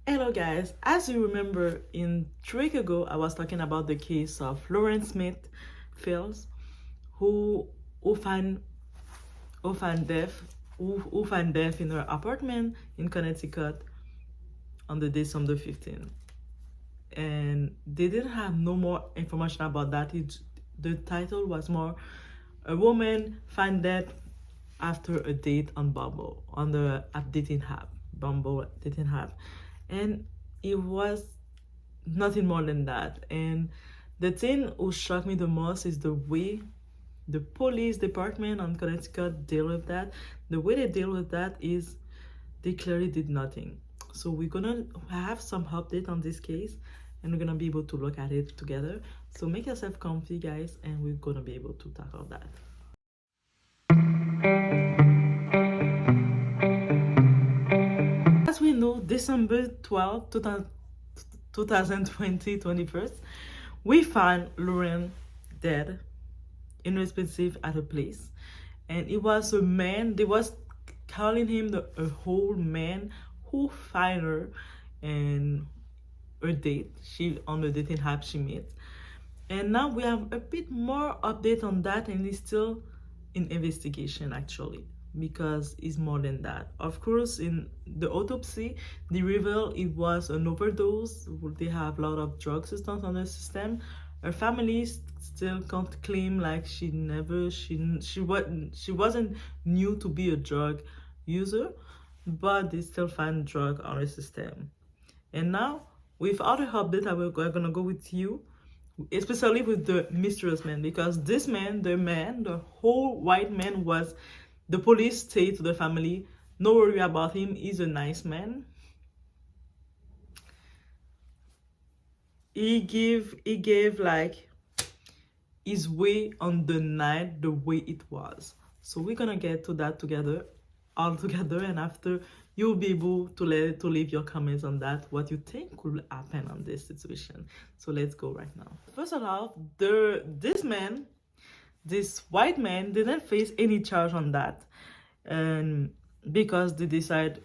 Hello guys, as you remember in 3 weeks ago I was talking about the case of Lauren Smith Fields who who found who found death who found death in her apartment in Connecticut on the December 15th. And they didn't have no more information about that. The title was more a woman found dead after a date on Bumble, on the app dating app, Bumble dating app. And it was nothing more than that. And the thing who shocked me the most is the way the police department on Connecticut deal with that. The way they deal with that is they clearly did nothing. So we're gonna have some update on this case and we're gonna be able to look at it together. So make yourself comfy guys and we're gonna be able to tackle that. As we know, December 12th, 2020, 21st, we found Lauren dead, irresponsive at a place. And it was a man, they was calling him a whole man who find her and her date. She on the dating app she met. And now we have a bit more update on that, and it's still in investigation actually, because it's more than that. Of course, in the autopsy, they revealed it was an overdose. They have a lot of drug substance on the system. Her family still can't claim like she wasn't new to be a drug user, but they still find drug on her system. And now with other updates, we're gonna go with you, especially with the mysterious man, because this man, the whole white man, was the police say to the family, no worry about him, he's a nice man. He gave like his way on the night, the way it was. So we're gonna get to that all together, and after you'll be able to leave your comments on that, what you think could happen on this situation. So let's go right now. First of all, this white man didn't face any charge on that, and because they decide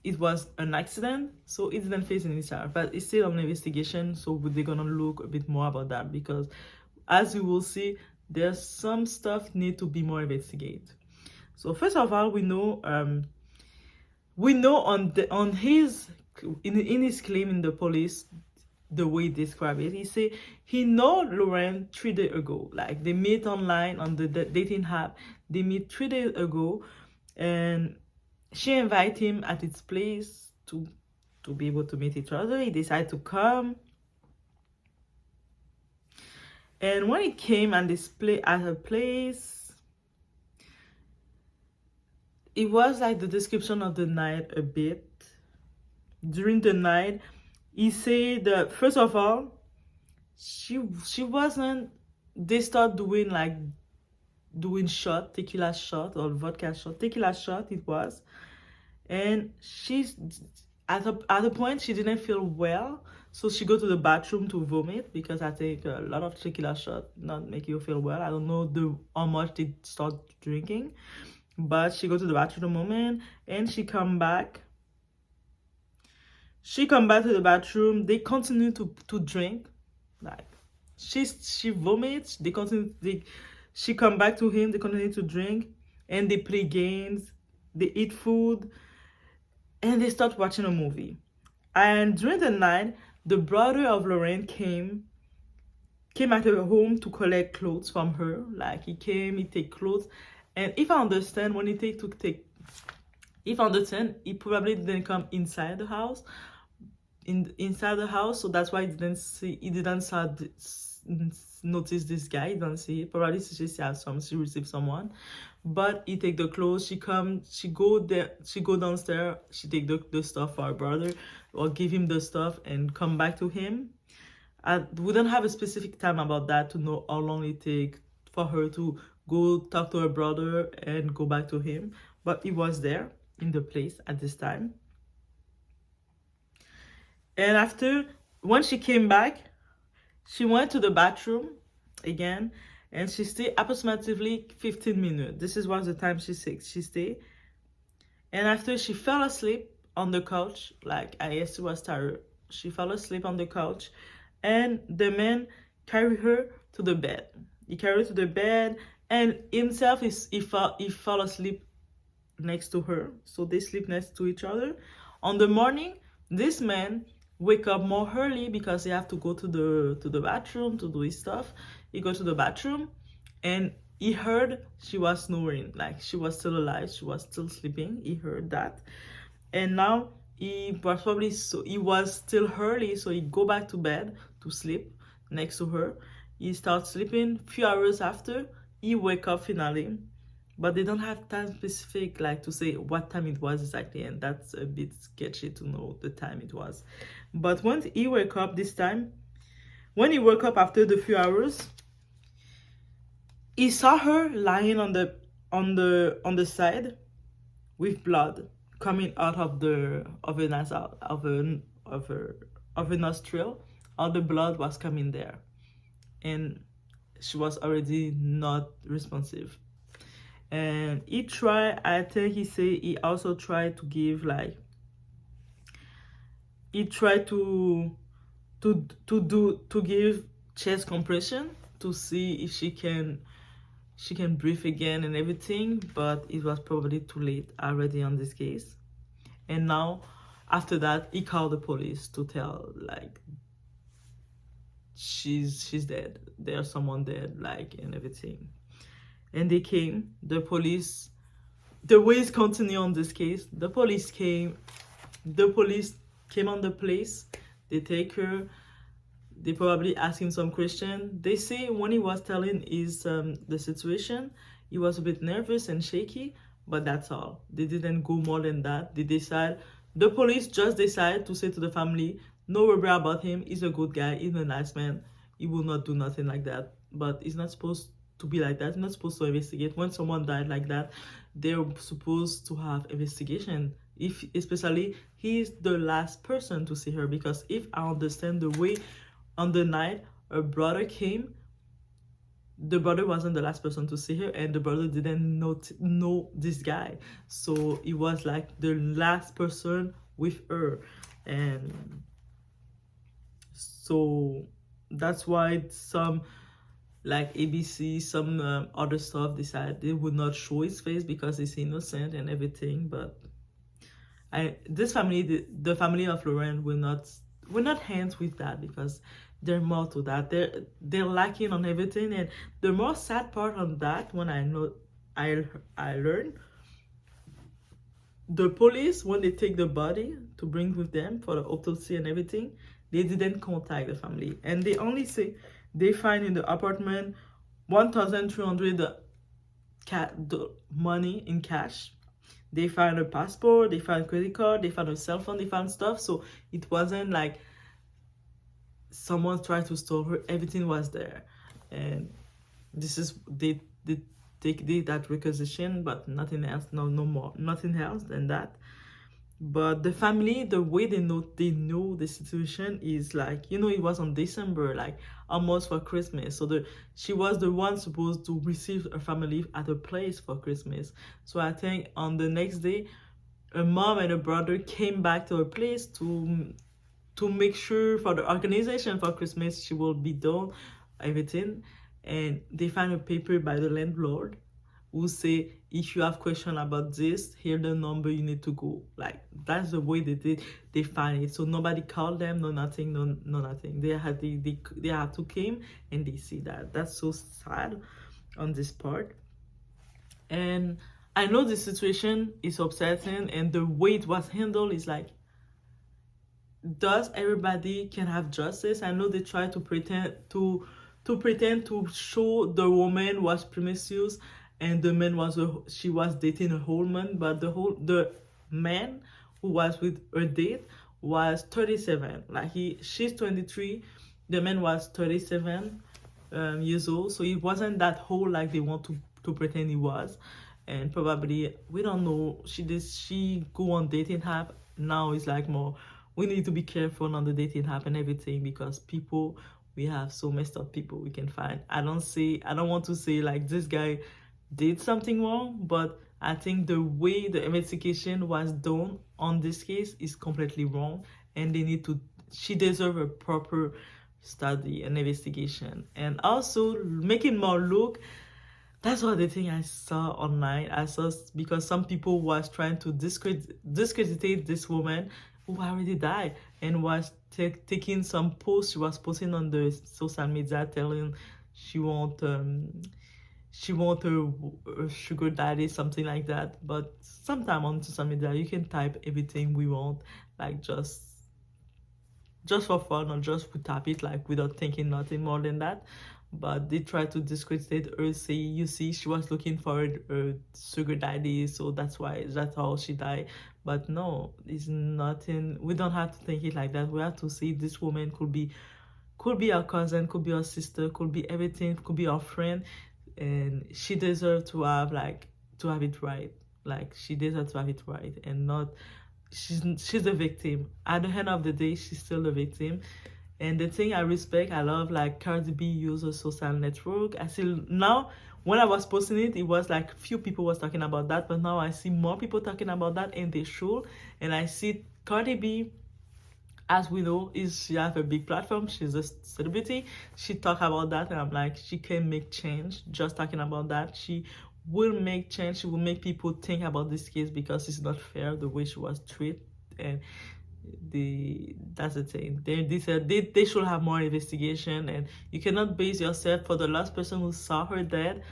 it was an accident, so it didn't face any charge, but it's still an investigation. So they're gonna look a bit more about that, because as you will see, there's some stuff need to be more investigated. So first of all, we know on his in his claim in the police, the way he described it, he say he know Lauren 3 days ago. Like they meet online on the dating app. They meet 3 days ago, and she invited him at its place to be able to meet each other. He decided to come, and when he came and display at her place, it was like the description of the night a bit. During the night, he said that first of all, she wasn't. They start doing shot, tequila shot or vodka shot, tequila shot it was, and she's at a point she didn't feel well, so she go to the bathroom to vomit, because I think a lot of tequila shot not make you feel well. I don't know how much they start drinking. But she go to the bathroom moment, and she come back to the bathroom. They continue to drink, like she vomits, she come back to him, they continue to drink, and they play games, they eat food, and they start watching a movie. And during the night, the brother of Lauren came at her home to collect clothes from her. Like he take clothes. And if I understand, when he he probably didn't come inside the house, so that's why he didn't notice this guy. He didn't see it. Probably she received someone, but he take the clothes. She go downstairs. She take the stuff for her brother, or give him the stuff and come back to him. We don't have a specific time about that to know how long it take for her to go talk to her brother and go back to him, but he was there in the place at this time. And after, when she came back, she went to the bathroom again, and she stayed approximately 15 minutes. This is was the time she stayed. And after, she fell asleep on the couch. Like, I guess she was tired. She fell asleep on the couch, and the man carried her to the bed. He carried her to the bed, and himself he fell asleep next to her. So they sleep next to each other. On the morning, this man wake up more early because he have to go to the bathroom to do his stuff. He go to the bathroom, and he heard she was snoring, like she was still alive, she was still sleeping. He heard that, and now he probably, so he was still early, so he go back to bed to sleep next to her. He starts sleeping. Few hours after, he wake up finally, but they don't have time specific, like to say what time it was exactly, and that's a bit sketchy to know the time it was. But when he wake up this time, when he woke up after the few hours, he saw her lying on the side with blood coming out of a nasal of a nostril. All the blood was coming there, and she was already not responsive. And he tried, I think he said he also tried to give, like, he tried to give chest compression to see if she can breathe again and everything, but it was probably too late already on this case. And now after that, he called the police to tell, like, she's dead, there's someone dead, like, and everything. And they came, the police, the way it's continue on this case, the police came on the place. They take her, they probably ask him some question. They say when he was telling his the situation, he was a bit nervous and shaky, but that's all. They didn't go more than that. The police just decided to say to the family, no worry about him, he's a good guy, he's a nice man, he will not do nothing like that. But he's not supposed to be like that. You're not supposed to investigate. When someone died like that, they're supposed to have investigation. If especially he's the last person to see her, because if I understand the way on the night her brother came, the brother wasn't the last person to see her, and the brother didn't know this guy, so he was like the last person with her. And so that's why some, like ABC, some other stuff, decided they would not show his face because he's innocent and everything. But this family, the family of Lauren, will not hands with that, because there's more to that. They're lacking on everything. And the more sad part on that, when I learned, the police, when they take the body to bring with them for the autopsy and everything, they didn't contact the family, and they only say they find in the apartment $1,300 money in cash. They found a passport, they found a credit card, they found a cell phone, they found stuff. So it wasn't like someone tried to steal her. Everything was there. And this is, they did that requisition, but nothing else, no more, nothing else than that. But the family, the way they know the situation is like, it was on December, like almost for Christmas. So she was the one supposed to receive her family at a place for Christmas. So I think on the next day, her mom and her brother came back to her place to make sure for the organization for Christmas she will be done everything. And they find a paper by the landlord who say, if you have question about this, here the number you need to go. Like, that's the way they find it. So nobody called them, no nothing. They had to came and they see that. That's so sad on this part. And I know the situation is upsetting, and the way it was handled is like, does everybody can have justice? I know they try to pretend to show the woman was promiscuous and the man she was dating a whole man, but the man who was with her date was 37. Like she's 23, the man was 37 years old, so he wasn't that whole like they want to pretend he was. And probably, we don't know, she go on dating app now. It's like more, we need to be careful on the dating app and everything, because we have so messed up people we can find. I don't want to say like this guy did something wrong, but I think the way the investigation was done on this case is completely wrong, and they need to, she deserves a proper study and investigation, and also making more look. That's what the thing I saw online. I saw because some people was trying to discredit this woman who already died, and was taking some posts she was posting on the social media telling she want a sugar daddy, something like that. But sometime on social media you can type everything we want, like just for fun, or just to tap it like without thinking nothing more than that. But they try to discredit her, say, you see, she was looking for a sugar daddy, so that's how she died. But no, it's nothing. We don't have to think it like that. We have to see this woman could be our cousin, could be our sister, could be everything, could be our friend, and she deserves to have it right. Like, she deserves to have it right, and not, she's a victim. At the end of the day, she's still a victim. And the thing I respect, I love, like, Cardi B use a social network. I see now, when I was posting it, it was like few people was talking about that, but now I see more people talking about that, and they should. And I see Cardi B, as we know, she have a big platform. She's a celebrity. She talk about that, and I'm like, she can make change just talking about that. She will make change. She will make people think about this case, because it's not fair the way she was treated. And that's the thing. They said they should have more investigation, and you cannot base yourself for the last person who saw her dead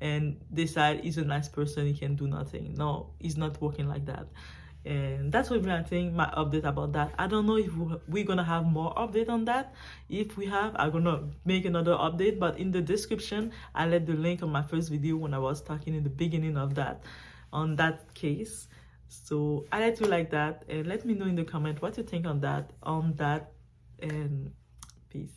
and decide he's a nice person, he can do nothing. No, it's not working like that. And that's what I think my update about that. I don't know if we're gonna have more update on that. If we have, I'm gonna make another update, but in the description I left the link on my first video when I was talking in the beginning of that, on that case. So I let you like that, and let me know in the comment what you think on that, and peace.